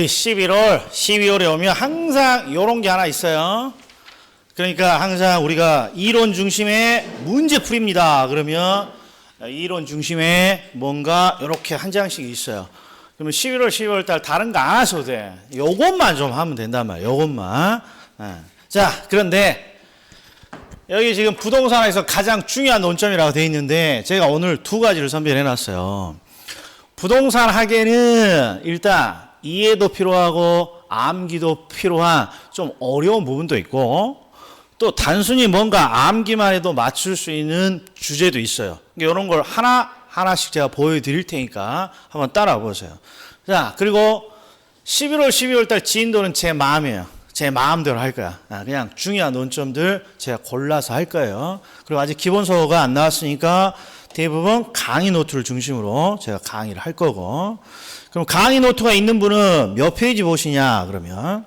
12월에 오면 항상 요런 게 하나 있어요. 그러니까 항상 우리가 이론 중심의 문제풀이입니다. 그러면 이론 중심에 뭔가 이렇게 한 장씩 있어요. 그러면 12월 달 다른 거 안 하셔도 돼. 요것만 좀 하면 된단 말이에요. 요것만. 자, 그런데 여기 지금 부동산에서 가장 중요한 논점이라고 되어 있는데 제가 오늘 두 가지를 선별해 놨어요. 부동산 학에는 일단 이해도 필요하고 암기도 필요한 좀 어려운 부분도 있고 또 단순히 뭔가 암기만 해도 맞출 수 있는 주제도 있어요. 이런 걸 하나씩 제가 보여드릴 테니까 한번 따라와 보세요. 자, 그리고 12월 달 진도는 제 마음이에요. 제 마음대로 할 거야. 그냥 중요한 논점들 제가 골라서 할 거예요. 그리고 아직 기본 서어가 안 나왔으니까 대부분 강의 노트를 중심으로 제가 강의를 할 거고. 그럼 강의 노트가 있는 분은 몇 페이지 보시냐 그러면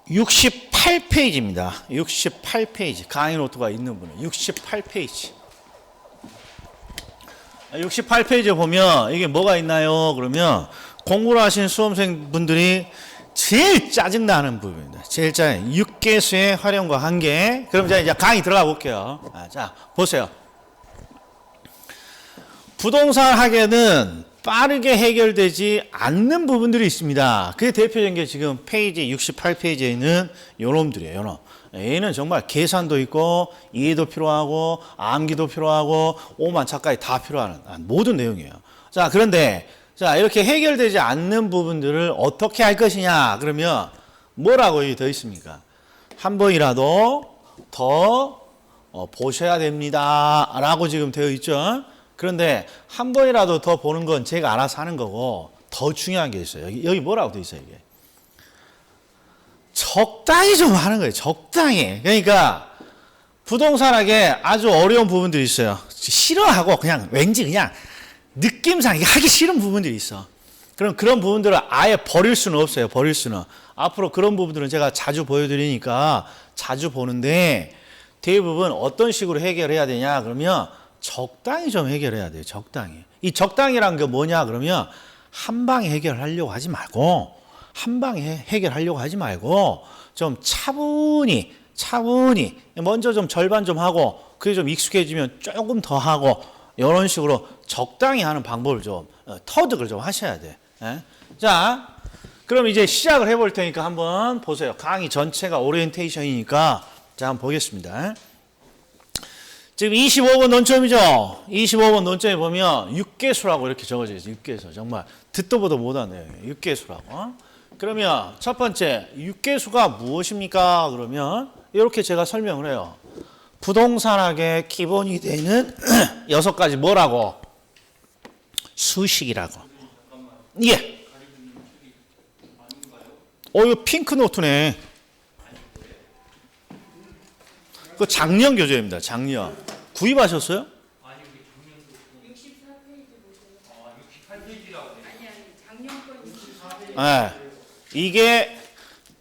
68페이지입니다. 68페이지. 강의 노트가 있는 분은 68페이지. 68페이지에 보면 이게 뭐가 있나요? 그러면 공부를 하시는 수험생분들이 제일 짜증나는 부분입니다. 제일 짜증. 6개수의 활용과 한계. 그럼 제가 이제 강의 들어가 볼게요. 자, 보세요. 부동산 학에는 빠르게 해결되지 않는 부분들이 있습니다. 그게 대표적인 게 지금 페이지 68페이지에 있는 요놈들이에요. 요놈. 얘는 정말 계산도 있고 이해도 필요하고 암기도 필요하고 오만 차까지 다 필요한 모든 내용이에요. 자, 그런데 자, 이렇게 해결되지 않는 부분들을 어떻게 할 것이냐 그러면 뭐라고 더 있습니까? 한 번이라도 더 보셔야 됩니다 라고 지금 되어 있죠. 그런데 한 번이라도 더 보는 건 제가 알아서 하는 거고 더 중요한 게 있어요. 여기 뭐라고 되어 있어요 이게? 적당히 좀 하는 거예요. 적당히. 그러니까 부동산학에 아주 어려운 부분들이 있어요. 싫어하고 그냥 왠지 그냥 느낌상 하기 싫은 부분들이 있어. 그럼 그런 부분들을 아예 버릴 수는 없어요. 버릴 수는. 앞으로 그런 부분들은 제가 자주 보여드리니까 자주 보는데 대부분 어떤 식으로 해결해야 되냐 그러면 적당히 좀 해결해야 돼요. 적당히. 이 적당이란 게 뭐냐 그러면 한 방에 해결하려고 하지 말고 한 방에 해결하려고 하지 말고 좀 차분히 먼저 좀 절반 좀 하고 그게 좀 익숙해지면 조금 더 하고 이런 식으로 적당히 하는 방법을 좀 터득을 좀 하셔야 돼. 자, 그럼 이제 시작을 해볼 테니까 한번 보세요. 강의 전체가 오리엔테이션이니까 자 한번 보겠습니다. 지금 25번 논점이죠. 25번 논점에 보면 6개수라고 이렇게 적어져 있어요. 6개수. 정말 듣도 보도 못하네요. 6개수라고. 그러면 첫 번째 6개수가 무엇입니까? 그러면 이렇게 제가 설명을 해요. 부동산학의 기본이 되는 6가지 뭐라고? 수식이라고. 예. 이거 핑크 노트네. 그 작년 교재입니다. 작년. 구입하셨어요? 아니, 우리 작년 64페이지 보세요. 68페이지라고. 아니, 작년 건 64페이지. 네.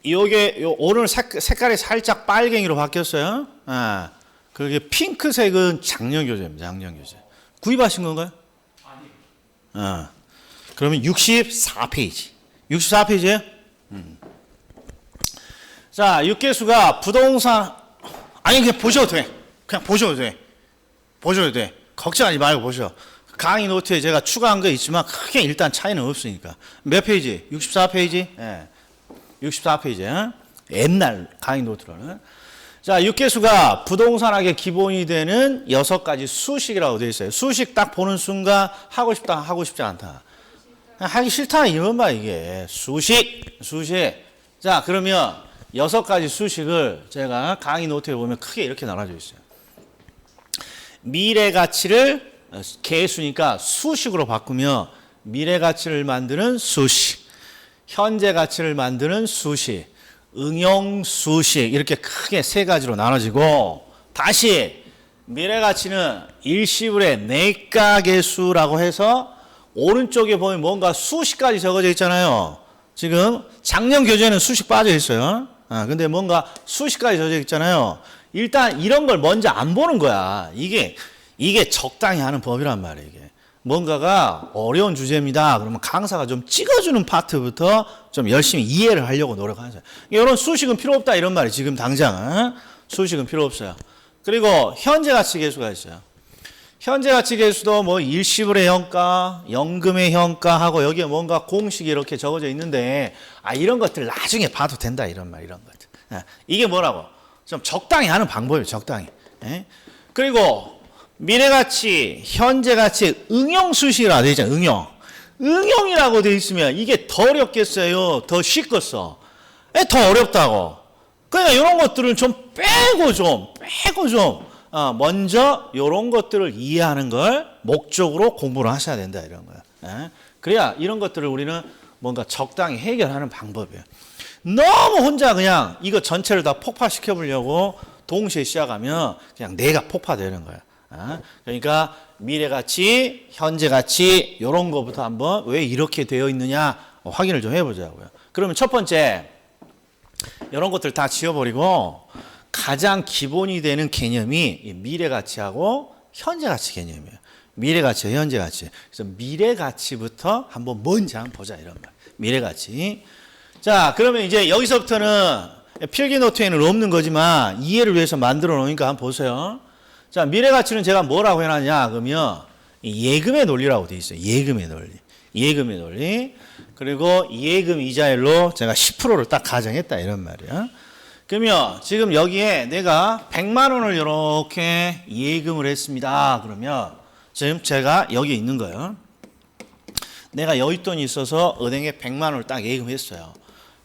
이게 오늘 색깔이 살짝 빨갱이로 바뀌었어요. 그게 핑크색은 작년 교재입니다. 작년 교재. 구입하신 건가요? 아니요. 그러면 64페이지. 64페이지예요? 자, 6개수가 부동산 아니 그냥 보셔도 돼. 그냥 보셔도 돼. 보셔도 돼. 걱정하지 말고 보셔. 강의 노트에 제가 추가한 거 있지만 크게 일단 차이는 없으니까. 몇 페이지? 64페이지? 예. 64페이지. 옛날 강의 노트로는. 자, 6개수가 부동산학의 기본이 되는 6가지 수식이라고 되어 있어요. 수식 딱 보는 순간 하고 싶다, 하고 싶지 않다. 하기 싫다 이런 말 이게. 수식. 자, 그러면 6가지 수식을 제가 강의 노트에 보면 크게 이렇게 나눠져 있어요. 미래 가치를 개수니까 수식으로 바꾸면 미래 가치를 만드는 수식, 현재 가치를 만드는 수식, 응용 수식 이렇게 크게 3가지로 나눠지고 다시 미래 가치는 일시불의 내가 개수라고 해서 오른쪽에 보면 뭔가 수식까지 적어져 있잖아요. 지금 작년 교재는 수식 빠져 있어요. 근데 뭔가 수식까지 적어져 있잖아요. 일단 이런 걸 먼저 안 보는 거야. 이게 적당히 하는 법이란 말이에요. 이게. 뭔가가 어려운 주제입니다. 그러면 강사가 좀 찍어주는 파트부터 좀 열심히 이해를 하려고 노력하는 거예요. 이런 수식은 필요 없다 이런 말이 지금 당장 수식은 필요 없어요. 그리고 현재 가치 계수가 있어요. 현재 가치 계수도 뭐 일시불의 현가, 연금의 현가하고 여기에 뭔가 공식이 이렇게 적어져 있는데 이런 것들 나중에 봐도 된다 이런 말 이런 것들. 이게 뭐라고? 좀 적당히 하는 방법이에요. 적당히. 그리고 미래가치, 현재가치 응용수식이라고 되어 있잖아요. 응용이라고 되어 있으면 이게 더 어렵겠어요? 더 쉽겠어? 더 어렵다고. 그러니까 이런 것들은 좀 빼고 먼저 이런 것들을 이해하는 걸 목적으로 공부를 하셔야 된다 이런 거예요. 그래야 이런 것들을 우리는 뭔가 적당히 해결하는 방법이에요. 너무 혼자 그냥 이거 전체를 다 폭파시켜 보려고 동시에 시작하면 그냥 내가 폭파되는 거야. 그러니까 미래가치, 현재가치 이런 거부터 한번 왜 이렇게 되어 있느냐 확인을 좀 해보자고요. 그러면 첫 번째 이런 것들 다 지워버리고 가장 기본이 되는 개념이 미래가치하고 현재가치 개념이에요. 미래가치와 현재가치. 그래서 미래가치부터 한번 먼저 한번 보자 이런 말. 미래가치. 자, 그러면 이제 여기서부터는 필기 노트에는 없는 거지만 이해를 위해서 만들어 놓으니까 한번 보세요. 자, 미래가치는 제가 뭐라고 해놨냐 그러면 예금의 논리라고 돼 있어요. 예금의 논리. 예금의 논리. 그리고 예금 이자율로 제가 10%를 딱 가정했다 이런 말이야. 그러면 지금 여기에 내가 100만 원을 이렇게 예금을 했습니다. 그러면 지금 제가 여기 있는 거예요. 내가 여윳돈이 있어서 은행에 100만 원을 딱 예금했어요.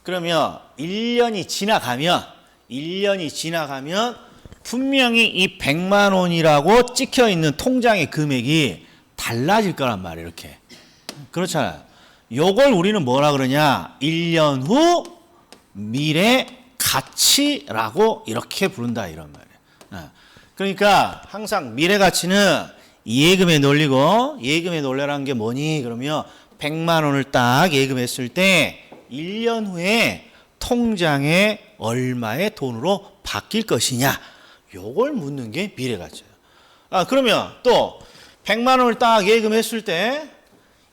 그러면 1년이 지나가면 분명히 이 100만 원이라고 찍혀 있는 통장의 금액이 달라질 거란 말이에요. 이렇게. 그렇잖아요. 요걸 우리는 뭐라 그러냐? 1년 후 미래 가치라고 이렇게 부른다 이런 말이에요. 그러니까 항상 미래 가치는 예금의 논리고 예금의 논리라는 게 뭐니? 그러면 100만 원을 딱 예금했을 때 1년 후에 통장에 얼마의 돈으로 바뀔 것이냐? 요걸 묻는 게 미래 가치예요. 그러면 또 100만 원을 딱 예금했을 때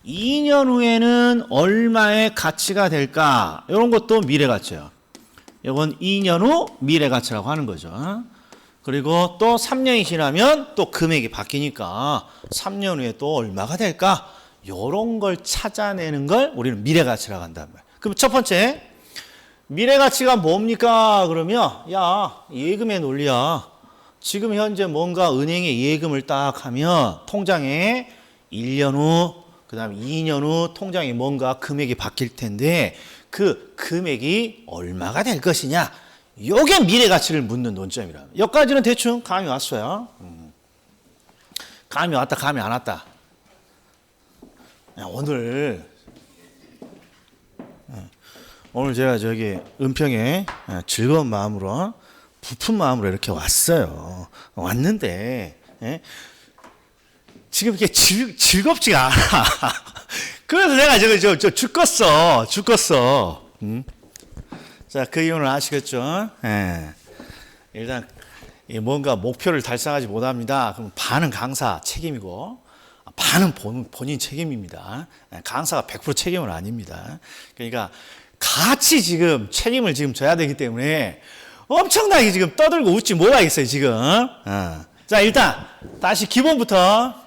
2년 후에는 얼마의 가치가 될까? 이런 것도 미래 가치예요. 이건 2년 후 미래 가치라고 하는 거죠. 그리고 또 3년이 지나면 또 금액이 바뀌니까 3년 후에 또 얼마가 될까? 이런 걸 찾아내는 걸 우리는 미래 가치라고 한단 말이에요. 그럼 첫 번째 미래 가치가 뭡니까? 그러면 예금의 논리야. 지금 현재 뭔가 은행에 예금을 딱 하면 통장에 1년 후 그다음에 2년 후 통장에 뭔가 금액이 바뀔 텐데 그 금액이 얼마가 될 것이냐? 요게 미래 가치를 묻는 논점이라. 여기까지는 대충 감이 왔어요. 감이 왔다, 감이 안 왔다. 오늘 제가 저기 은평에 즐거운 마음으로 부푼 마음으로 이렇게 왔어요. 왔는데 지금 이게 즐겁지가 않아. 그래서 내가 저 죽겠어. 자, 그 이유는 아시겠죠? 일단 뭔가 목표를 달성하지 못합니다. 그럼 반은 강사 책임이고 반은 본인 책임입니다. 강사가 100% 책임은 아닙니다. 그러니까 같이 지금 책임을 지금 져야 되기 때문에 엄청나게 지금 떠들고 웃지 못하겠어요, 지금. 자, 일단 다시 기본부터.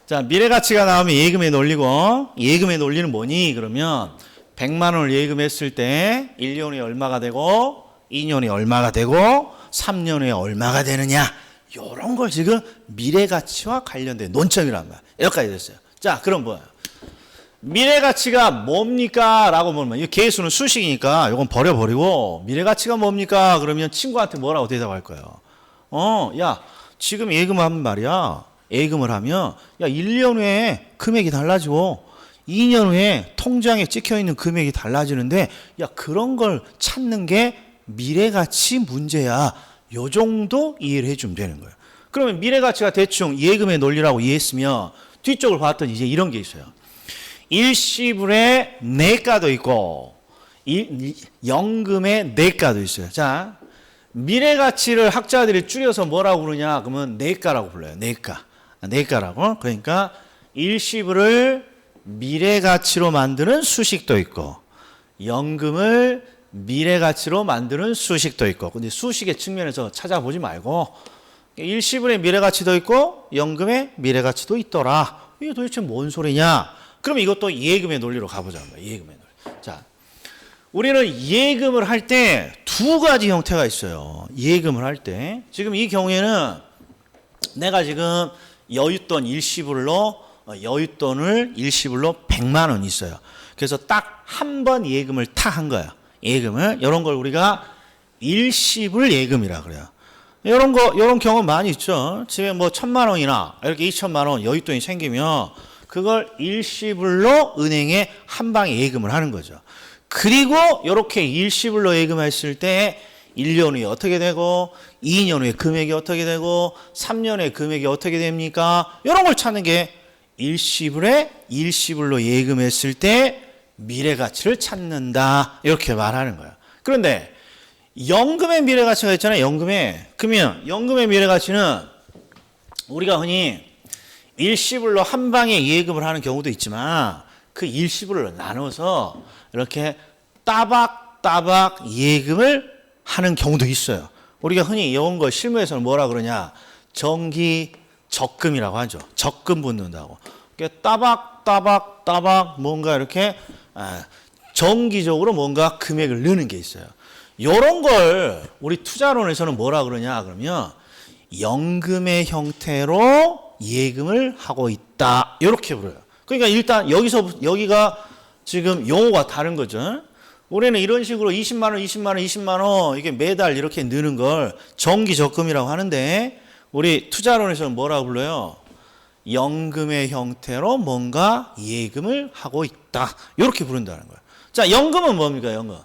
자, 미래가치가 나오면 예금의 논리고 예금의 논리는 뭐니? 그러면 100만 원을 예금했을 때 1년 후에 얼마가 되고 2년 후에 얼마가 되고 3년 후에 얼마가 되느냐? 이런 걸 지금 미래가치와 관련된 논점이란 말이에요. 여기까지 됐어요. 자, 그럼 뭐예요? 미래가치가 뭡니까? 라고 물으면 이 계수는 수식이니까 이건 버려버리고 미래가치가 뭡니까? 그러면 친구한테 뭐라고 대답할 거예요? 지금 예금하면 말이야. 예금을 하면 1년 후에 금액이 달라지고 2년 후에 통장에 찍혀있는 금액이 달라지는데 그런 걸 찾는 게 미래가치 문제야. 요 정도 이해를 해주면 되는 거예요. 그러면 미래가치가 대충 예금의 논리라고 이해했으면 뒤쪽을 봤더니 이제 이런 게 있어요. 일시불의 내가도 있고 연금의 내가도 있어요. 자, 미래가치를 학자들이 줄여서 뭐라고 그러냐? 그러면 내가라고 불러요. 내가라고. 그러니까 일시불을 미래 가치로 만드는 수식도 있고 연금을 미래 가치로 만드는 수식도 있고 근데 수식의 측면에서 찾아보지 말고 일시불의 미래 가치도 있고 연금의 미래 가치도 있더라. 이게 도대체 뭔 소리냐? 그럼 이것도 예금의 논리로 가보자. 예금의 논리. 자, 우리는 예금을 할 때 두 가지 형태가 있어요. 예금을 할 때 지금 이 경우에는 내가 지금 여윳돈 일시불로 여윳돈을 일시불로 100만 원 있어요. 그래서 딱 한 번 예금을 한 거야. 예금을 이런 걸 우리가 일시불 예금이라 그래요. 이런 경우 많이 있죠. 집에 뭐 1,000만 원이나 이렇게 2,000만 원 여윳돈이 생기면 그걸 일시불로 은행에 한 방에 예금을 하는 거죠. 그리고 이렇게 일시불로 예금했을 때 1년 후에 어떻게 되고 2년 후에 금액이 어떻게 되고 3년 후에 금액이 어떻게 됩니까? 이런 걸 찾는 게 일시불로 예금했을 때 미래 가치를 찾는다. 이렇게 말하는 거야. 그런데 연금의 미래 가치가 있잖아요. 그러면 연금의 미래 가치는 우리가 흔히 일시불로 한 방에 예금을 하는 경우도 있지만 그 일시불로 나눠서 이렇게 따박따박 예금을 하는 경우도 있어요. 우리가 흔히 이런 거 실무에서는 뭐라 그러냐? 정기 적금이라고 하죠. 적금 붙는다고. 따박 뭔가 이렇게 정기적으로 뭔가 금액을 넣는 게 있어요. 이런 걸 우리 투자론에서는 뭐라 그러냐? 그러면 연금의 형태로 예금을 하고 있다. 이렇게 불러요. 그러니까 일단 여기가 지금 용어가 다른 거죠. 올해는 이런 식으로 20만 원 이게 매달 이렇게 넣는 걸 정기 적금이라고 하는데 우리 투자론에서는 뭐라고 불러요? 연금의 형태로 뭔가 예금을 하고 있다. 이렇게 부른다는 거예요. 자, 연금은 뭡니까? 연금.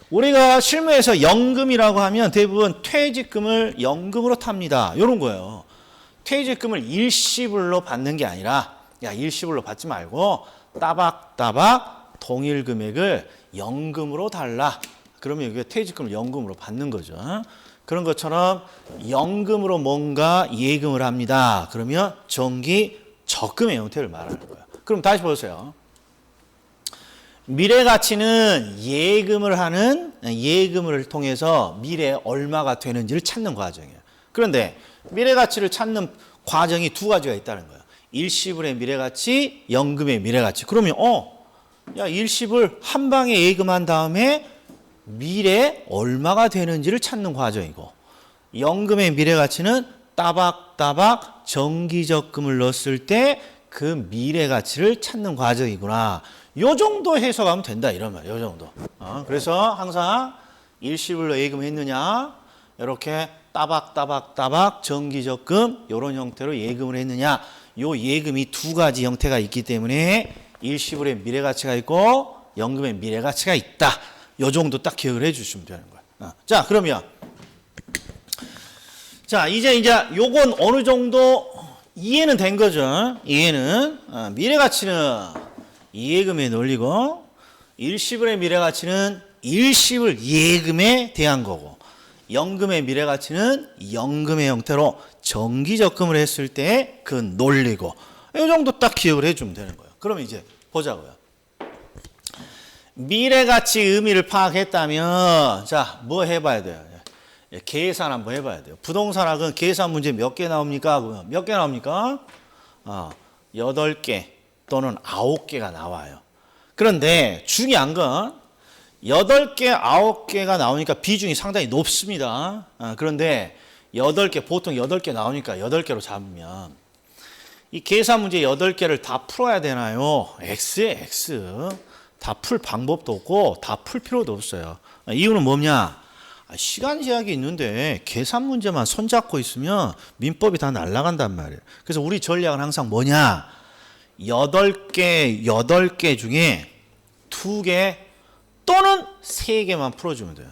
우리가 실무에서 연금이라고 하면 대부분 퇴직금을 연금으로 탑니다. 이런 거예요. 퇴직금을 일시불로 받는 게 아니라 일시불로 받지 말고 따박따박 동일 금액을 연금으로 달라. 그러면 이게 퇴직금을 연금으로 받는 거죠. 그런 것처럼 연금으로 뭔가 예금을 합니다. 그러면 정기 적금의 형태를 말하는 거예요. 그럼 다시 보세요. 미래 가치는 예금을 통해서 미래에 얼마가 되는지를 찾는 과정이에요. 그런데 미래 가치를 찾는 과정이 두 가지가 있다는 거예요. 일시불의 미래 가치, 연금의 미래 가치. 그러면 일시불 한 방에 예금한 다음에 미래에 얼마가 되는지를 찾는 과정이고 연금의 미래 가치는 따박따박 정기적금을 넣었을 때 그 미래 가치를 찾는 과정이구나. 요 정도 해석하면 된다 이런 말이에요. 요 정도. 그래서 항상 일시불로 예금했느냐 이렇게 따박따박 정기적금 이런 형태로 예금을 했느냐 요 예금이 두 가지 형태가 있기 때문에 일시불의 미래 가치가 있고 연금의 미래 가치가 있다. 요 정도 딱 기억을 해 주시면 되는 거예요. 자, 그러면 자, 이제 요건 어느 정도 이해는 된 거죠. 이해는 미래 가치는 예금에 논리고 일시불의 미래 가치는 일시불 예금에 대한 거고 연금의 미래 가치는 연금의 형태로 정기 적금을 했을 때 그 논리고 이 정도 딱 기억을 해주면 되는 거예요. 그럼 이제 보자고요. 미래 가치 의미를 파악했다면 자, 뭐 해봐야 돼요? 계산 한번 해봐야 돼요. 부동산학은 계산 문제 몇 개 나옵니까? 몇 개 나옵니까? 8개 또는 9개가 나와요. 그런데 중요한 건 8개, 9개가 나오니까 비중이 상당히 높습니다. 그런데 8개, 보통 8개 나오니까 8개로 잡으면 이 계산 문제 8개를 다 풀어야 되나요? X에 X. 다 풀 방법도 없고 다 풀 필요도 없어요. 이유는 뭐냐? 시간 제약이 있는데 계산 문제만 손잡고 있으면 민법이 다 날아간단 말이에요. 그래서 우리 전략은 항상 뭐냐? 8개 중에 2개 또는 3개만 풀어주면 돼요.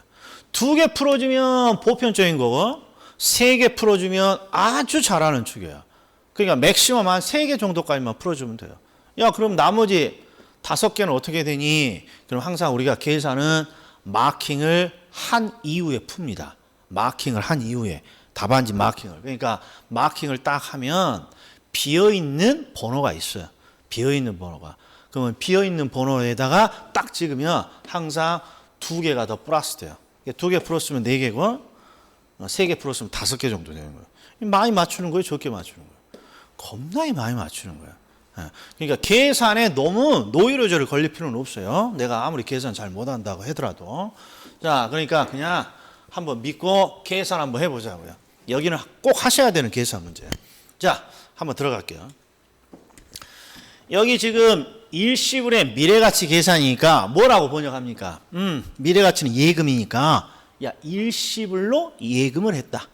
2개 풀어주면 보편적인 거고 3개 풀어주면 아주 잘하는 축이에요. 그러니까 맥시멈 한 3개 정도까지만 풀어주면 돼요. 야, 그럼 나머지 5개는 어떻게 되니? 그럼 항상 우리가 계산은 마킹을 한 이후에 풉니다. 마킹을 한 이후에 답안지 마킹을. 그러니까 마킹을 딱 하면 비어있는 번호가 있어요. 비어있는 번호가. 그러면 비어있는 번호에다가 딱 찍으면 항상 2개가 더 플러스 돼요. 2개 풀었으면 4개고 3개 풀었으면 5개 정도 되는 거예요. 많이 맞추는 거예요? 적게 맞추는 거예요? 겁나게 많이 맞추는 거예요. 그러니까 계산에 너무 노이로제를 걸릴 필요는 없어요. 내가 아무리 계산 잘 못한다고 하더라도. 자, 그러니까 그냥 한번 믿고 계산 한번 해보자고요. 여기는 꼭 하셔야 되는 계산 문제예요. 자, 한번 들어갈게요. 여기 지금 일시불의 미래가치 계산이니까 뭐라고 번역합니까? 미래가치는 예금이니까 야, 일시불로 예금을 했다.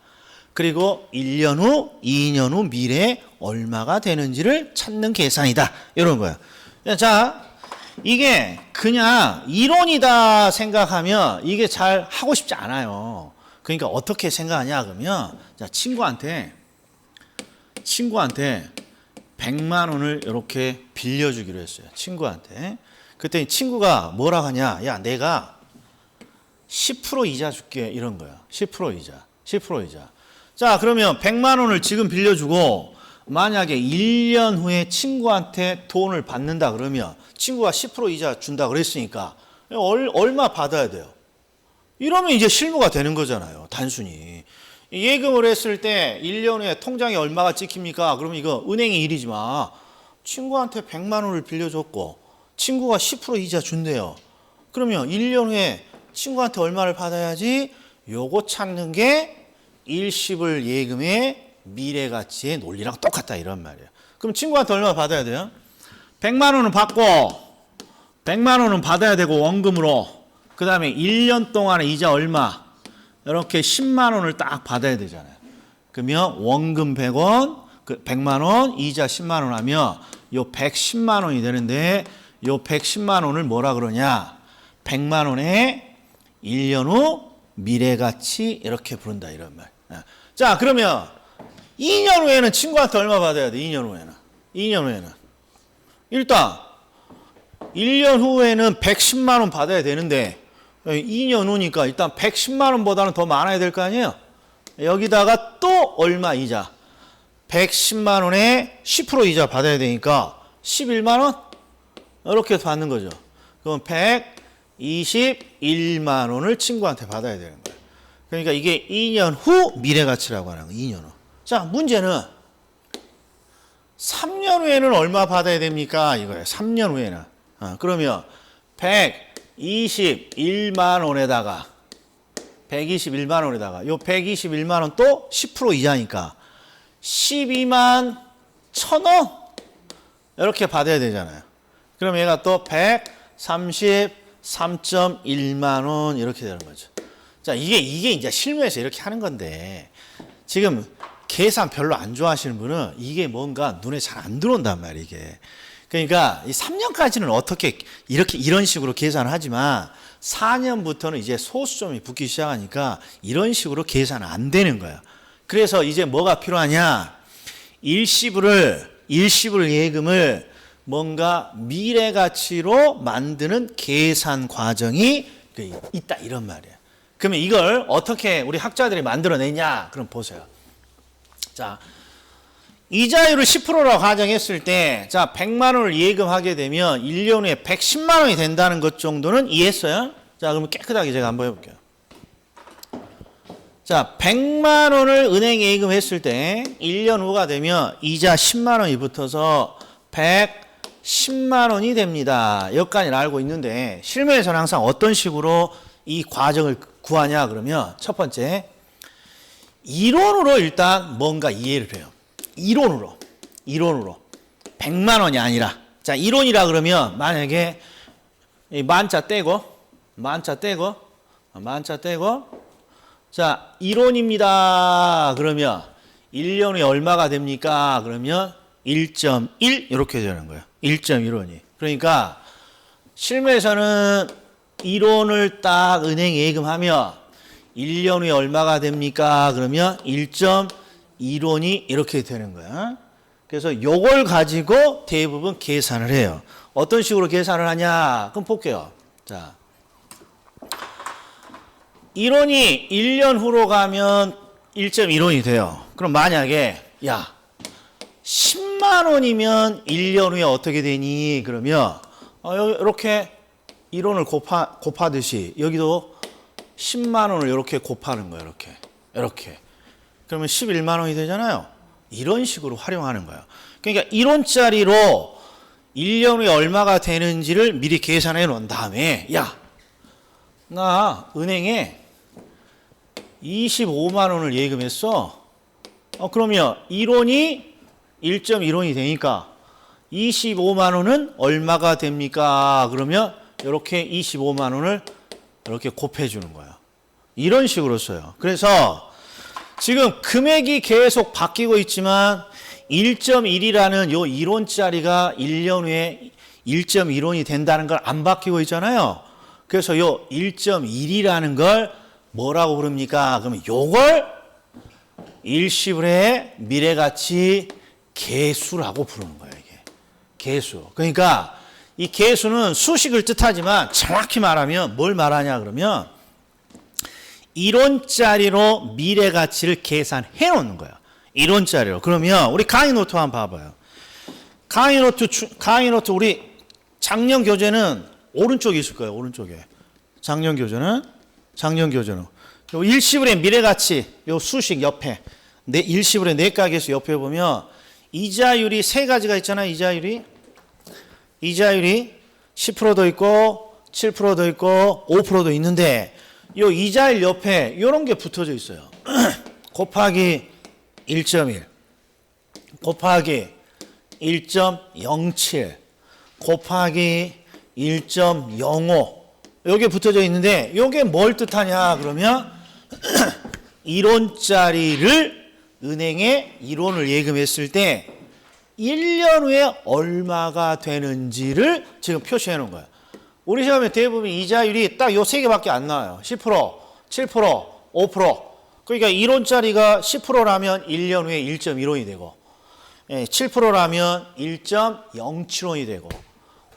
그리고 1년 후, 2년 후 미래에 얼마가 되는지를 찾는 계산이다. 이런 거예요. 자, 이게 그냥 이론이다 생각하면 이게 잘 하고 싶지 않아요. 그러니까 어떻게 생각하냐 그러면 자, 친구한테 100만 원을 이렇게 빌려주기로 했어요. 친구한테. 그때 친구가 뭐라 하냐? 야, 내가 10% 이자 줄게. 이런 거야. 10% 이자. 10% 이자. 자, 그러면 100만 원을 지금 빌려주고 만약에 1년 후에 친구한테 돈을 받는다 그러면 친구가 10% 이자 준다 그랬으니까 얼마 받아야 돼요? 이러면 이제 실무가 되는 거잖아요. 단순히. 예금을 했을 때 1년 후에 통장에 얼마가 찍힙니까? 그러면 이거 은행의 일이지만 친구한테 100만 원을 빌려줬고 친구가 10% 이자 준대요. 그러면 1년 후에 친구한테 얼마를 받아야지? 요거 찾는 게 일시불 예금의 미래가치의 논리랑 똑같다 이런 말이에요. 그럼 친구한테 얼마 받아야 돼요? 100만 원은 받고 100만 원은 받아야 되고 원금으로 그 다음에 1년 동안에 이자 얼마? 이렇게 10만 원을 딱 받아야 되잖아요. 그러면 원금 100원, 100만 원, 이자 10만 원 하면 요 110만 원이 되는데 요 110만 원을 뭐라 그러냐? 100만 원에 1년 후 미래가치 이렇게 부른다 이런 말. 자, 그러면 2년 후에는 친구한테 얼마 받아야 돼? 2년 후에는 일단 1년 후에는 110만 원 받아야 되는데 2년 후니까 일단 110만 원보다는 더 많아야 될 거 아니에요? 여기다가 또 얼마 이자? 110만 원에 10% 이자 받아야 되니까 11만 원? 이렇게 받는 거죠. 그럼 121만 원을 친구한테 받아야 되는 거예요. 그러니까 이게 2년 후 미래가치라고 하는 거예요. 2년 후. 자, 문제는 3년 후에는 얼마 받아야 됩니까? 이거예요. 3년 후에는. 그러면 121만 원에다가 요 121만 원 또 10% 이자니까 12만 1,000원 이렇게 받아야 되잖아요. 그럼 얘가 또 133.1만 원 이렇게 되는 거죠. 자, 이게 이제 실무에서 이렇게 하는 건데 지금 계산 별로 안 좋아하시는 분은 이게 뭔가 눈에 잘 안 들어온단 말이에요, 이게. 그러니까 이 3년까지는 어떻게 이런 식으로 계산을 하지만 4년부터는 이제 소수점이 붙기 시작하니까 이런 식으로 계산은 안 되는 거예요. 그래서 이제 뭐가 필요하냐? 일시불 예금을 뭔가 미래 가치로 만드는 계산 과정이 있다 이런 말이에요. 그러면 이걸 어떻게 우리 학자들이 만들어내냐? 그럼 보세요. 자, 이자율을 10%라고 가정했을 때, 자, 100만 원을 예금하게 되면 1년 후에 110만 원이 된다는 것 정도는 이해했어요? 자, 그러면 깨끗하게 제가 한번 해볼게요. 자, 100만 원을 은행에 예금했을 때 1년 후가 되면 이자 10만 원이 붙어서 110만 원이 됩니다. 여기까지는 알고 있는데 실무에서는 항상 어떤 식으로 이 과정을 구하냐 그러면 첫 번째, 이론으로 일단 뭔가 이해를 해요. 이론으로 100만 원이 아니라, 자, 이론이라 그러면 만약에 만자 떼고 자, 이론입니다 그러면 1년 후에 얼마가 됩니까? 그러면 1.1 이렇게 되는 거예요. 1.1원이. 그러니까 실무에서는 이론을 딱 은행 예금하면 1년 후에 얼마가 됩니까? 그러면 1.1원이 이렇게 되는 거야. 그래서 요걸 가지고 대부분 계산을 해요. 어떤 식으로 계산을 하냐? 그럼 볼게요. 자, 1원이 1년 후로 가면 1.1원이 돼요. 그럼 만약에 야, 10만 10만 원이면 1년 후에 어떻게 되니? 그러면 이렇게 1원을 곱하듯이 여기도 10만 원을 이렇게 곱하는 거예요. 이렇게. 그러면 11만 원이 되잖아요. 이런 식으로 활용하는 거예요. 그러니까 1원짜리로 1년 후에 얼마가 되는지를 미리 계산해 놓은 다음에 야, 나 은행에 25만 원을 예금했어. 그러면 1원이 1.1원이 되니까 25만 원은 얼마가 됩니까? 그러면 이렇게 25만 원을 이렇게 곱해 주는 거예요. 이런 식으로 써요. 그래서 지금 금액이 계속 바뀌고 있지만 1.1이라는 요 1원짜리가 1년 후에 1.1원이 된다는 걸 안 바뀌고 있잖아요. 그래서 요 1.1이라는 걸 뭐라고 부릅니까? 그러면 요걸 일시불의 미래가치 계수라고 부르는 거예요, 이게. 계수. 그러니까 이 계수는 수식을 뜻하지만 정확히 말하면 뭘 말하냐 그러면 1원짜리로 미래가치를 계산해 놓는 거예요. 1원짜리로. 그러면 우리 강의 노트 한번 봐봐요. 강의 노트 우리 작년 교재는 오른쪽에 있을 거예요. 오른쪽에. 작년 교재는 요 일시불의 미래가치 요 수식 옆에 일시불의 내각계수 옆에 보면 이자율이 세 가지가 있잖아요. 이자율이 10%도 있고 7%도 있고 5%도 있는데 요 이자율 옆에 요런 게 붙어져 있어요. 곱하기 1.1 곱하기 1.07 곱하기 1.05 요게 붙어져 있는데 요게 뭘 뜻하냐 그러면 1원짜리를 은행에 1원을 예금했을 때 1년 후에 얼마가 되는지를 지금 표시해 놓은 거예요. 우리 시험에 대부분 이자율이 딱 요 세 개밖에 안 나와요. 10%, 7%, 5%. 그러니까 1원짜리가 10%라면 1년 후에 1.1원이 되고 7%라면 1.07원이 되고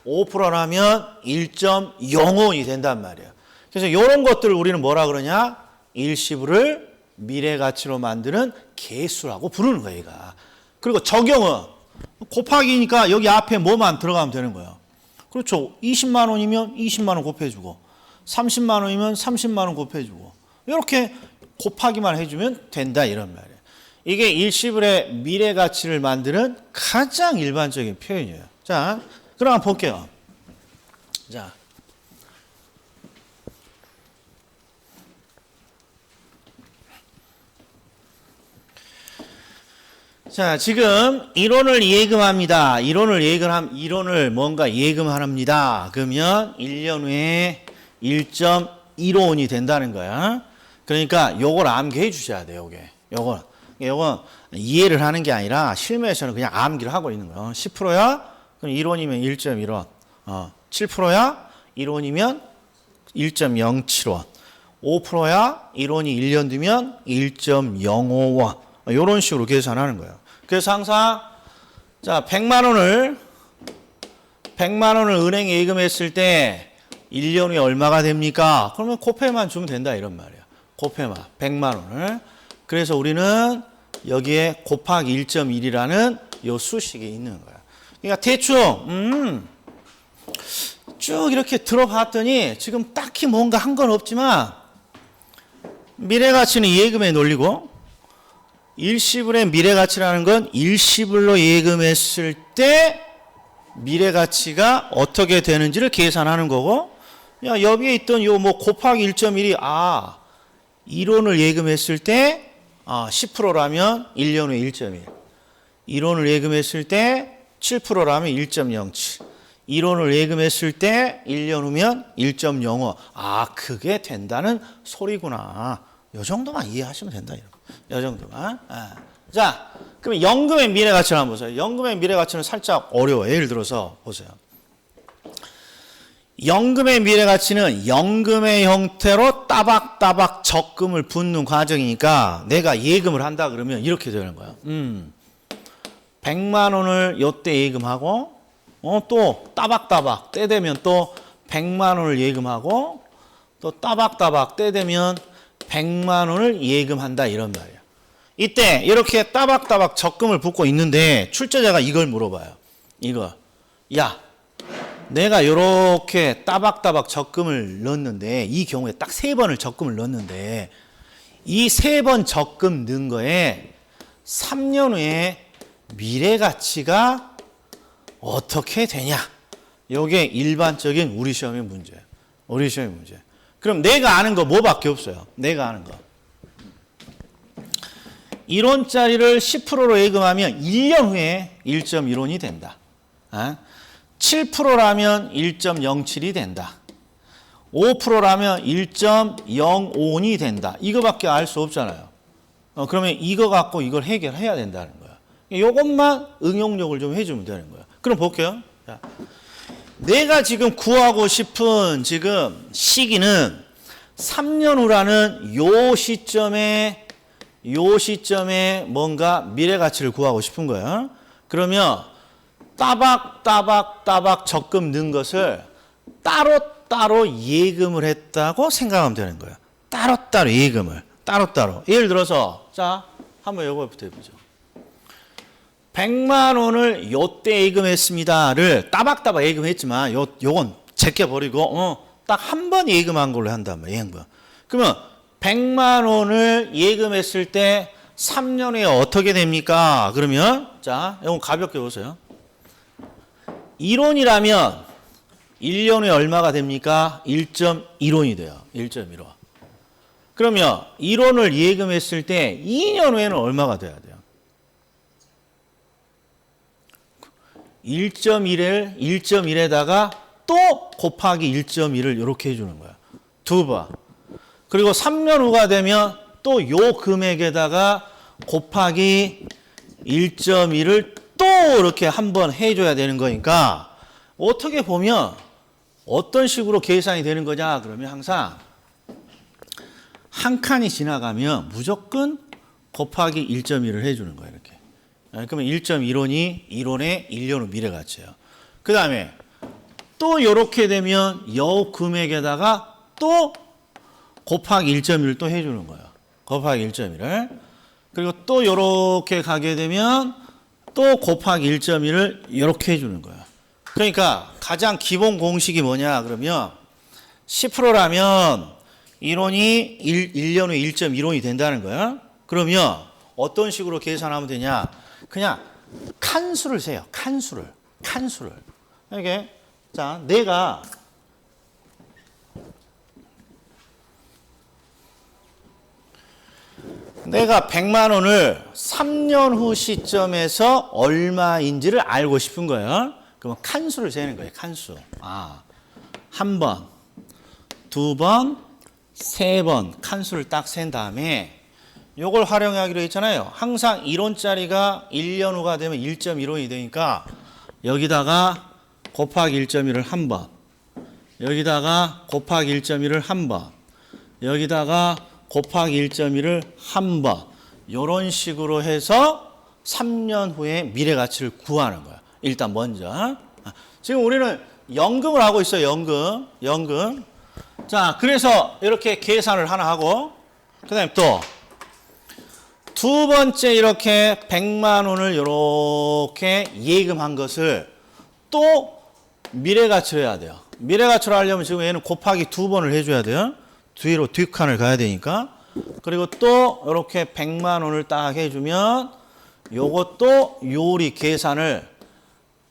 5%라면 1.05원이 된단 말이에요. 그래서 이런 것들을 우리는 뭐라 그러냐? 일시불을 미래가치로 만드는 계수라고 부르는 거예요. 얘가. 그리고 적용은 곱하기니까 여기 앞에 뭐만 들어가면 되는 거예요. 그렇죠. 20만 원이면 20만 원 곱해주고 30만 원이면 30만 원 곱해주고 이렇게 곱하기만 해주면 된다 이런 말이에요. 이게 일시불의 미래가치를 만드는 가장 일반적인 표현이에요. 자, 그럼 한번 볼게요. 자, 지금 1원을 예금합니다. 1원을 뭔가 예금합니다. 그러면 1년 후에 1.15원이 된다는 거야. 그러니까 요걸 암기해 주셔야 돼요, 요건 이해를 하는 게 아니라 실무에서는 그냥 암기를 하고 있는 거예요. 10%야? 그럼 1원이면 1.1원. 7%야? 1원이면 1.07원. 5%야? 1원이 1년 뒤면 1.05원. 이런 식으로 계산하는 거예요. 그래서 항상 자 100만 원을 은행에 예금했을 때 1년 후에 얼마가 됩니까? 그러면 곱해만 주면 된다 이런 말이에요. 곱해만 100만 원을. 그래서 우리는 여기에 곱하기 1.1이라는 요 수식이 있는 거야. 그러니까 대충 쭉 이렇게 들어봤더니 지금 딱히 뭔가 한 건 없지만 미래가치는 예금에 놀리고 일시불의 미래가치라는 건 일시불로 예금했을 때 미래가치가 어떻게 되는지를 계산하는 거고 야 여기에 있던 요 뭐 곱하기 1.1이 1원을 예금했을 때 10%라면 1년 후에 1.1 1원을 예금했을 때 7%라면 1.07 1원을 예금했을 때 1년 후면 1.05 그게 된다는 소리구나. 요 정도만 이해하시면 된다. 요 정도만. 자, 그럼 연금의 미래가치를 한번 보세요. 연금의 미래가치는 살짝 어려워요. 예를 들어서 보세요. 연금의 미래가치는 연금의 형태로 따박따박 적금을 붓는 과정이니까 내가 예금을 한다 그러면 이렇게 되는 거예요. 100만 원을 요때 예금하고 또 따박따박 때 되면 또 100만 원을 예금하고 또 따박따박 때 되면 100만 원을 예금한다 이런 말이에요. 이때 이렇게 따박따박 적금을 붓고 있는데 출제자가 이걸 물어봐요. 이거. 야, 내가 이렇게 따박따박 적금을 넣었는데 이 경우에 딱 3번을 적금을 넣었는데 이 3번 적금 넣은 거에 3년 후에 미래 가치가 어떻게 되냐? 이게 일반적인 우리 시험의 문제예요. 우리 시험의 문제. 그럼 내가 아는 거 뭐밖에 없어요. 내가 아는 거. 1원짜리를 10%로 예금하면 1년 후에 1.1원이 된다. 7%라면 1.07이 된다. 5%라면 1.05원이 된다. 이거밖에 알 수 없잖아요. 그러면 이거 갖고 이걸 해결해야 된다는 거야. 이것만 응용력을 좀 해주면 되는 거야. 그럼 볼게요. 자, 내가 지금 구하고 싶은 지금 시기는 3년 후라는 요 시점에 뭔가 미래 가치를 구하고 싶은 거예요. 그러면 따박 적금 넣은 것을 따로따로 예금을 했다고 생각하면 되는 거예요. 따로따로 예금을. 따로따로. 예를 들어서 자, 한번 요거부터 해보죠. 100만 원을 요때 예금했습니다를 따박따박 예금했지만 요건 제껴버리고 딱 한 번 예금한 걸로 한단 말이에요. 그러면 100만 원을 예금했을 때 3년 후에 어떻게 됩니까? 그러면 자, 이건 가볍게 보세요. 1원이라면 1년 후에 얼마가 됩니까? 1.1원이 돼요. 1.1원. 그러면 1원을 예금했을 때 2년 후에는 얼마가 돼야 돼요? 1.1에다가 또 곱하기 1.1을 이렇게 해주는 거야. 2번. 그리고 3년 후가 되면 또 요 금액에다가 곱하기 1.1을 또 이렇게 한번 해줘야 되는 거니까 어떻게 보면 어떤 식으로 계산이 되는 거냐 그러면 항상 한 칸이 지나가면 무조건 곱하기 1.1을 해주는 거예요. 이렇게. 그러면 1.1원이 1원의 1년 후 미래 가치예요. 그 다음에 또 이렇게 되면 요 금액에다가 또 곱하기 1.1을 또 해주는 거예요. 곱하기 1.1을. 그리고 또 이렇게 가게 되면 또 곱하기 1.1을 이렇게 해주는 거예요. 그러니까 가장 기본 공식이 뭐냐 그러면 10%라면 1원이 1년 후 1.1원이 된다는 거예요. 그러면 어떤 식으로 계산하면 되냐? 그냥 칸수를 세요. 칸수를. 이게 자, 내가 100만 원을 3년 후 시점에서 얼마인지를 알고 싶은 거예요. 그러면 칸수를 세는 거예요. 칸수. 한 번, 두 번, 세 번 칸수를 딱 센 다음에 요걸 활용하기로 했잖아요. 항상 1원짜리가 1년 후가 되면 1.1원이 되니까 여기다가 곱하기 1.1을 한 번, 여기다가 곱하기 1.1을 한 번, 여기다가 곱하기 1.1을 한 번, 이런 식으로 해서 3년 후에 미래 가치를 구하는 거야. 일단 먼저. 지금 우리는 연금을 하고 있어요. 연금. 자, 그래서 이렇게 계산을 하나 하고, 그 다음에 또 두 번째 이렇게 100만 원을 이렇게 예금한 것을 또 미래 가치로 해야 돼요. 미래 가치로 하려면 지금 얘는 곱하기 2번을 해줘야 돼요. 뒤로 뒷칸을 가야 되니까. 그리고 또 이렇게 100만 원을 딱 해주면 요것도 요리 계산을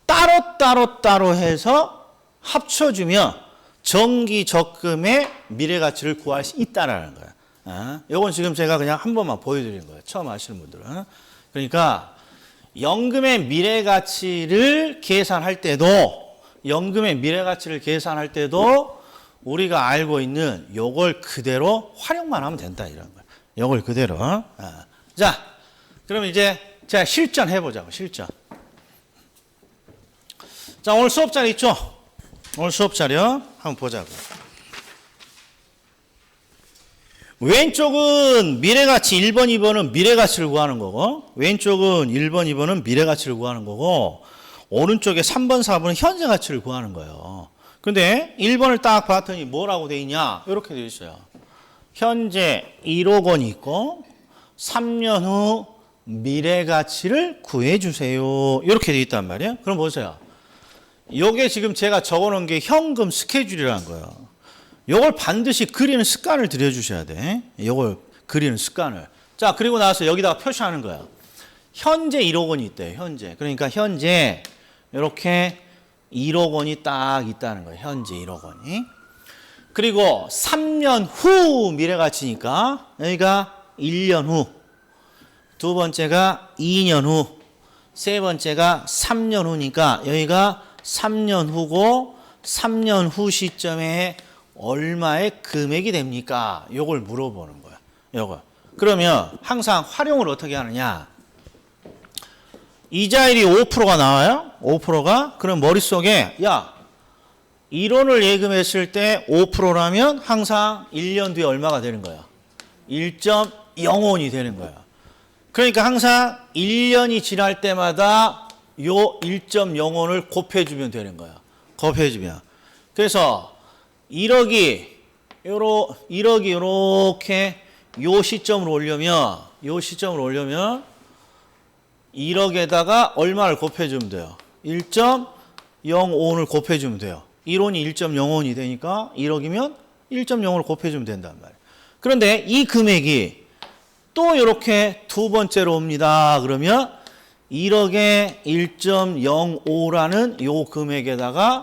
따로 해서 합쳐주면 정기 적금의 미래 가치를 구할 수 있다라는 거예요. 요건 지금 제가 그냥 한 번만 보여드리는 거예요. 처음 하시는 분들은. 그러니까 연금의 미래 가치를 계산할 때도 우리가 알고 있는 요걸 그대로 활용만 하면 된다 이런 거예요. 요걸 그대로. 자, 그럼 이제 제가 실전 해보자고. 실전. 자, 오늘 수업 자리 있죠? 오늘 수업 자료 한번 보자고. 왼쪽은 미래가치 1번, 2번은 미래가치를 구하는 거고, 왼쪽은 1번, 2번은 미래가치를 구하는 거고, 오른쪽에 3번, 4번은 현재가치를 구하는 거예요. 근데 1번을 딱 봤더니 뭐라고 돼 있냐? 이렇게 돼 있어요. 현재 1억 원이 있고, 3년 후 미래 가치를 구해 주세요. 이렇게 돼 있단 말이에요. 그럼 보세요. 요게 지금 제가 적어 놓은 게 현금 스케줄이라는 거예요. 요걸 반드시 그리는 습관을 들여 주셔야 돼. 요걸 그리는 습관을. 자, 그리고 나서 여기다가 표시하는 거예요. 현재 1억 원이 있대요. 현재. 그러니까 현재 이렇게 1억 원이 딱 있다는 거예요. 현재 1억 원이. 그리고 3년 후 미래 가치니까 여기가 1년 후. 두 번째가 2년 후. 세 번째가 3년 후니까 여기가 3년 후고 3년 후 시점에 얼마의 금액이 됩니까? 요걸 물어보는 거야. 요거. 그러면 항상 활용을 어떻게 하느냐? 이자율이 5%가 나와요? 5%가? 그럼 머릿속에 야 1원을 예금했을 때 5%라면 항상 1년 뒤에 얼마가 되는 거야? 1.05원이 되는 거야. 그러니까 항상 1년이 지날 때마다 요 1.05원을 곱해주면 되는 거야. 곱해주면. 그래서 1억이 이렇게 요 시점으로 올려면 1억에다가 얼마를 곱해주면 돼요? 1.05원을 곱해주면 돼요. 1원이 1.05원이 되니까 1억이면 1.05를 곱해주면 된단 말이에요. 그런데 이 금액이 또 이렇게 두 번째로 옵니다. 그러면 1억에 1.05라는 요 금액에다가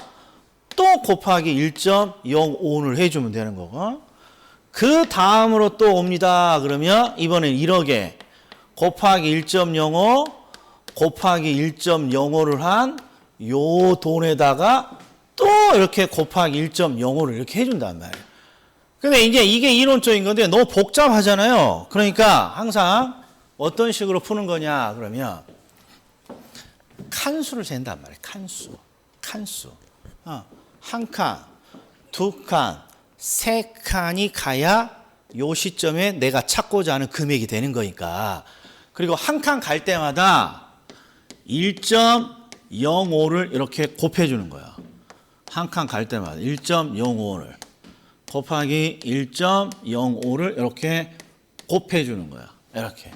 또 곱하기 1.05를 해주면 되는 거고, 그 다음으로 또 옵니다. 그러면 이번엔 1억에 곱하기 1.05 곱하기 1.05를 한 요 돈에다가 또 이렇게 곱하기 1.05를 이렇게 해준단 말이에요. 근데 이제 이게 이론적인 건데 너무 복잡하잖아요. 그러니까 항상 어떤 식으로 푸는 거냐 그러면 칸수를 잰단 말이에요. 칸수. 한 칸, 두 칸, 세 칸이 가야 요 시점에 내가 찾고자 하는 금액이 되는 거니까. 그리고 한 칸 갈 때마다 1.05를 이렇게 곱해주는 거야. 한 칸 갈 때마다 1.05를 곱하기 1.05를 이렇게 곱해주는 거야. 이렇게.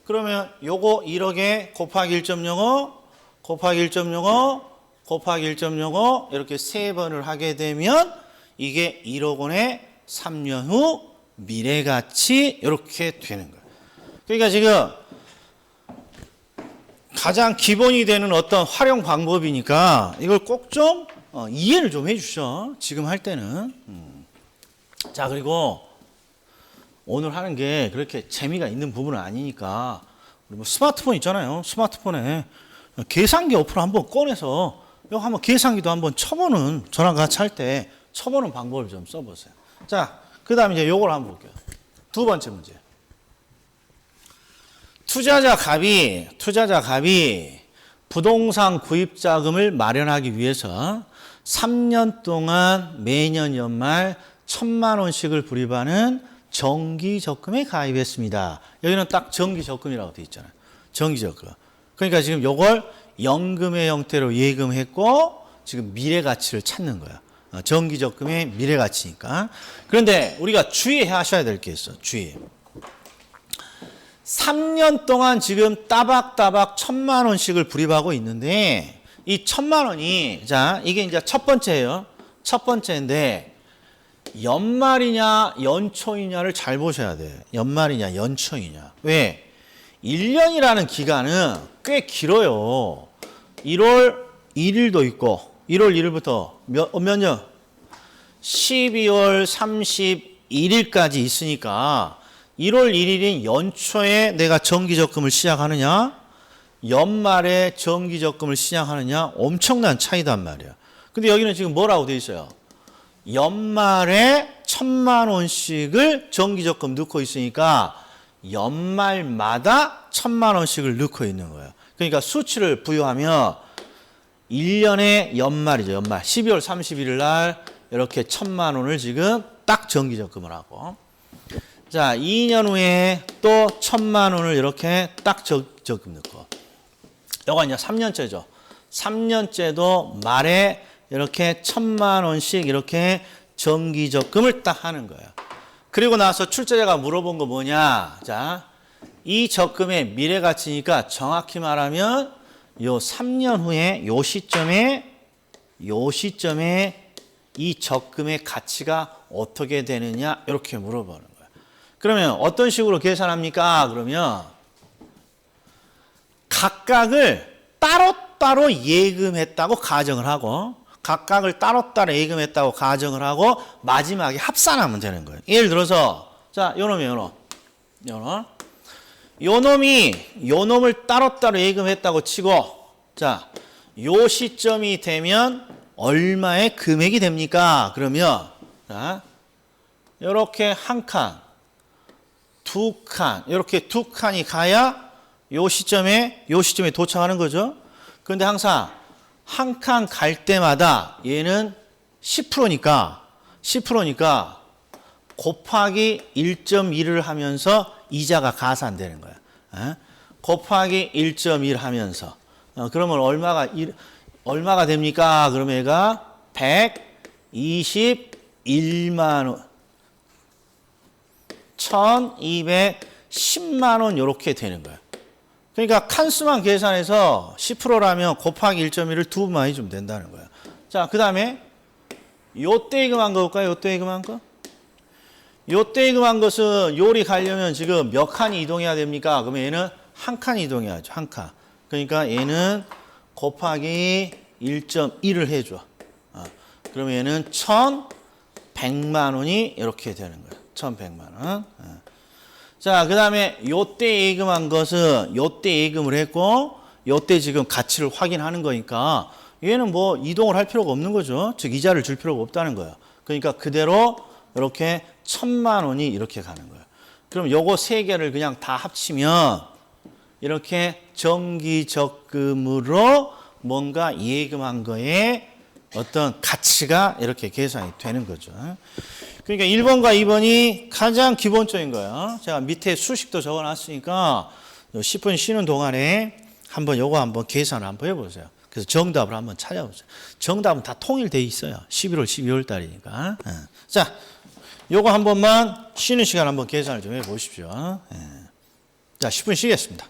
그러면 요거 1억에 곱하기 1.05 곱하기 1.05 곱하기 1.05 이렇게 세 번을 하게 되면 이게 1억 원의 3년 후 미래가치 이렇게 되는 거예요. 그러니까 지금 가장 기본이 되는 어떤 활용 방법이니까 이걸 꼭 좀 이해를 좀 해주셔. 지금 할 때는. 자, 그리고 오늘 하는 게 그렇게 재미가 있는 부분은 아니니까 우리 뭐 스마트폰 있잖아요. 스마트폰에 계산기 어플 한번 꺼내서 이거 한번 계산기도 한번 쳐보는, 저랑 같이 할 때 쳐보는 방법을 좀 써보세요. 자, 그 다음에 이제 요걸 한번 볼게요. 두 번째 문제. 투자자 갑이 부동산 구입 자금을 마련하기 위해서 3년 동안 매년 연말 1,000만 원씩을 불입하는 정기 적금에 가입했습니다. 여기는 딱 정기 적금이라고 되어 있잖아요. 정기 적금. 그러니까 지금 요걸 연금의 형태로 예금했고 지금 미래 가치를 찾는 거야. 정기 적금의 미래 가치니까. 그런데 우리가 주의하셔야 될 게 있어. 주의. 3년 동안 지금 따박따박 1,000만 원씩을 불입하고 있는데 이 1,000만 원이, 자, 이게 이제 첫 번째예요. 첫 번째인데 연말이냐 연초이냐를 잘 보셔야 돼. 연말이냐 연초이냐. 왜? 1년이라는 기간은 꽤 길어요. 1월 1일도 있고 1월 1일부터 몇 년? 12월 31일까지 있으니까 1월 1일인 연초에 내가 정기적금을 시작하느냐, 연말에 정기적금을 시작하느냐 엄청난 차이단 말이야. 근데 여기는 지금 뭐라고 돼 있어요? 연말에 1,000만 원씩을 정기적금 넣고 있으니까 연말마다 1,000만 원씩을 넣고 있는 거예요. 그러니까 수치를 부여하면 1년의 연말이죠. 연말. 12월 31일 날 이렇게 1,000만 원을 지금 딱 정기적금을 하고, 자, 2년 후에 또 1,000만 원을 이렇게 딱 적금 넣고, 이거 이제 3년째죠. 3년째도 말에 이렇게 1,000만 원씩 이렇게 정기적금을 딱 하는 거예요. 그리고 나서 출제자가 물어본 거 뭐냐? 자, 이 적금의 미래 가치니까 정확히 말하면 요 3년 후에 요 시점에 이 적금의 가치가 어떻게 되느냐 이렇게 물어보는 거예요. 그러면 어떤 식으로 계산합니까? 그러면 각각을 따로따로 예금했다고 가정을 하고 각각을 따로따로 예금했다고 가정을 하고 마지막에 합산하면 되는 거예요. 예를 들어서 자, 요 놈이 요 놈을 따로따로 예금했다고 치고 자, 요 시점이 되면 얼마의 금액이 됩니까? 그러면 자, 요렇게 한 칸, 두 칸, 이렇게 두 칸이 가야 요 시점에 도착하는 거죠. 그런데 항상 한 칸 갈 때마다 얘는 10%니까 곱하기 1.1을 하면서 이자가 가산되는 거야. 곱하기 1.1 하면서 그러면 얼마가 됩니까? 그러면 얘가 121만 원, 1210만 원 이렇게 되는 거야. 그러니까 칸수만 계산해서 10%라면 곱하기 1.1을 두 번 해주면 된다는 거야. 자, 그 다음에 요때 예금한 거 볼까요? 요때 예금한 거? 요때 예금한 것은 요리 가려면 지금 몇 칸이 이동해야 됩니까? 그러면 얘는 한 칸 이동해야죠. 한 칸. 그러니까 얘는 곱하기 1.1을 해줘. 그러면 얘는 1,100만 원이 이렇게 되는 거야. 1,100만 원. 자, 그 다음에 요때 예금한 것은 요때 예금을 했고 요때 지금 가치를 확인하는 거니까 얘는 뭐 이동을 할 필요가 없는 거죠. 즉 이자를 줄 필요가 없다는 거예요. 그러니까 그대로 이렇게 1,000만 원이 이렇게 가는 거예요. 그럼 요거 세 개를 그냥 다 합치면 이렇게 정기적금으로 뭔가 예금한 거에 어떤 가치가 이렇게 계산이 되는 거죠. 그러니까 1번과 2번이 가장 기본적인 거예요. 제가 밑에 수식도 적어놨으니까 10분 쉬는 동안에 요거 한번 계산을 한번 해보세요. 그래서 정답을 한번 찾아보세요. 정답은 다 통일돼 있어요. 11월, 12월 달이니까. 자, 요거 한 번만 쉬는 시간 한번 계산을 좀 해보십시오. 자, 10분 쉬겠습니다.